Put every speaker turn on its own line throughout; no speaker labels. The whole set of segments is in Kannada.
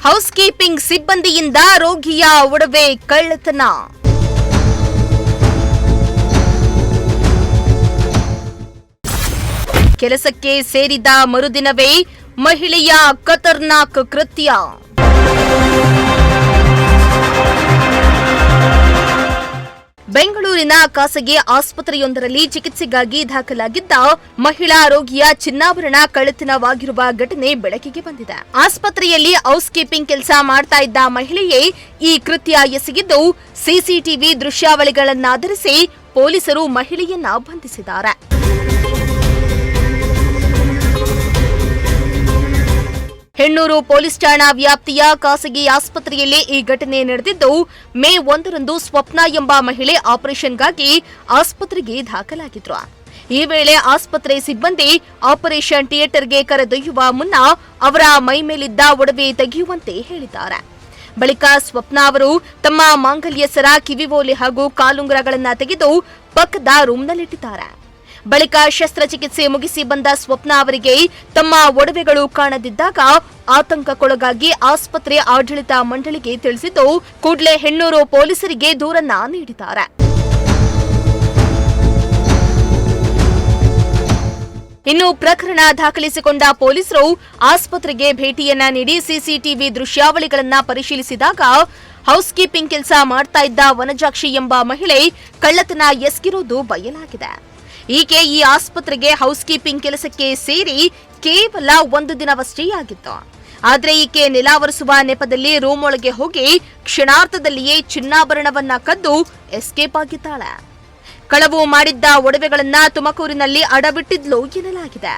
ಹೌಸ್ ಕೀಪಿಂಗ್ ಸಿಬ್ಬಂದಿಯಿಂದ ರೋಗಿಯ ಒಡವೆ ಕಳ್ಳತನ. ಕೆಲಸಕ್ಕೆ ಸೇರಿದ ಮರುದಿನವೇ ಮಹಿಳೆಯ ಖತರ್ನಾಕ್ ಕೃತ್ಯ. ಬೆಂಗಳೂರಿನ ಖಾಸಗಿ ಆಸ್ಪತ್ರೆಯೊಂದರಲ್ಲಿ ಚಿಕಿತ್ಸೆಗಾಗಿ ದಾಖಲಾಗಿದ್ದ ಮಹಿಳಾ ರೋಗಿಯ ಚಿನ್ನಾಭರಣ ಕಳ್ಳತನವಾಗಿರುವ ಘಟನೆ ಬೆಳಕಿಗೆ ಬಂದಿದೆ. ಆಸ್ಪತ್ರೆಯಲ್ಲಿ ಹೌಸ್ ಕೀಪಿಂಗ್ ಕೆಲಸ ಮಾಡ್ತಾ ಇದ್ದ ಮಹಿಳೆಯೇ ಈ ಕೃತ್ಯ ಎಸಗಿದ್ದು, ಸಿಸಿಟಿವಿ ದೃಶ್ಯಾವಳಿಗಳನ್ನಾಧರಿಸಿ ಪೊಲೀಸರು ಮಹಿಳೆಯನ್ನ ಬಂಧಿಸಿದ್ದಾರೆ. ಹೆಣ್ಣೂರು ಪೊಲೀಸ್ ಠಾಣಾ ವ್ಯಾಪ್ತಿಯ ಖಾಸಗಿ ಆಸ್ಪತ್ರೆಯಲ್ಲಿ ಈ ಘಟನೆ ನಡೆದಿದ್ದು, ಮೇ 1ರಂದು ಸ್ವಪ್ನ ಎಂಬ ಮಹಿಳೆ ಆಪರೇಷನ್ಗಾಗಿ ಆಸ್ಪತ್ರೆಗೆ ದಾಖಲಾಗಿದ್ರು. ಈ ವೇಳೆ ಆಸ್ಪತ್ರೆ ಸಿಬ್ಬಂದಿ ಆಪರೇಷನ್ ಥಿಯೇಟರ್ಗೆ ಕರೆದೊಯ್ಯುವ ಮುನ್ನ ಅವರ ಮೈ ಮೇಲಿದ್ದ ಒಡವೆ ತೆಗೆಯುವಂತೆ ಹೇಳಿದ್ದಾರೆ. ಬಳಿಕ ಸ್ವಪ್ನ ಅವರು ತಮ್ಮ ಮಾಂಗಲ್ಯ ಸರ, ಕಿವಿಓಲೆ ಹಾಗೂ ಕಾಲುಂಗುರಗಳನ್ನು ತೆಗೆದು ಪಕ್ಕದ ರೂಮ್ನಲ್ಲಿಟ್ಟಿದ್ದಾರೆ. ಬಳಿಕ ಶಸ್ತ್ರಚಿಕಿತ್ಸೆ ಮುಗಿಸಿ ಬಂದ ಸ್ವಪ್ನ ಅವರಿಗೆ ತಮ್ಮ ಒಡವೆಗಳು ಕಾಣದಿದ್ದಾಗ ಆತಂಕಕ್ಕೊಳಗಾಗಿ ಆಸ್ಪತ್ರೆ ಆಡಳಿತ ಮಂಡಳಿಗೆ ತಿಳಿಸಿದ್ದು, ಕೂಡಲೇ ಹೆಣ್ಣೂರು ಪೊಲೀಸರಿಗೆ ದೂರನ್ನ ನೀಡಿದ್ದಾರೆ. ಇನ್ನು ಪ್ರಕರಣ ದಾಖಲಿಸಿಕೊಂಡ ಪೊಲೀಸರು ಆಸ್ಪತ್ರೆಗೆ ಭೇಟಿಯನ್ನ ನೀಡಿ ಸಿಸಿಟಿವಿ ದೃಶ್ಯಾವಳಿಗಳನ್ನ ಪರಿಶೀಲಿಸಿದಾಗ ಹೌಸ್ ಕೀಪಿಂಗ್ ಕೆಲಸ ಮಾಡ್ತಾ ಇದ್ದ ವನಜಾಕ್ಷಿ ಎಂಬ ಮಹಿಳೆ ಕಳ್ಳತನ ಎಸಗಿರುವುದು ಬಯಲಾಗಿದೆ. ಈಕೆ ಈ ಆಸ್ಪತ್ರೆಗೆ ಹೌಸ್ ಕೀಪಿಂಗ್ ಕೆಲಸಕ್ಕೆ ಸೇರಿ ಕೇವಲ 1 ದಿನವಷ್ಟೇ ಆಗಿತ್ತು. ಆದರೆ ಈಕೆ ನೆಲಾವರಿಸುವ ನೆಪದಲ್ಲಿ ರೂಮ್ ಒಳಗೆ ಹೋಗಿ ಕ್ಷಣಾರ್ಧದಲ್ಲಿಯೇ ಚಿನ್ನಾಭರಣವನ್ನ ಕದ್ದು ಎಸ್ಕೇಪ್ ಆಗಿದ್ದಾಳೆ. ಕಳವು ಮಾಡಿದ್ದ ಒಡವೆಗಳನ್ನ ತುಮಕೂರಿನಲ್ಲಿ ಅಡವಿಟ್ಟಿದ್ಲು ಎನ್ನಲಾಗಿದೆ.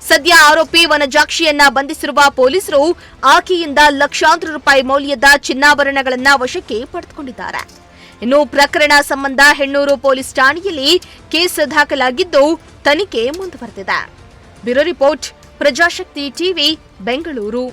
ಸದ್ಯ ಆರೋಪಿ ವನಜಾಕ್ಷಿಯನ್ನ ಬಂಧಿಸಿರುವ ಪೊಲೀಸರು ಆಕೆಯಿಂದ ಲಕ್ಷಾಂತರ ರೂಪಾಯಿ ಮೌಲ್ಯದ ಚಿನ್ನಾಭರಣಗಳನ್ನ ವಶಕ್ಕೆ ಪಡೆದುಕೊಂಡಿದ್ದಾರೆ. ಇನ್ನು ಪ್ರಕರಣ ಸಂಬಂಧ ಹೆಣ್ಣೂರು ಪೊಲೀಸ್ ಠಾಣೆಯಲ್ಲಿ ಕೇಸ್ ದಾಖಲಾಗಿದ್ದು ತನಿಖೆ ಮುಂದುವರೆದಿದೆ. Bureau report, Prajashakti TV, Bengaluru.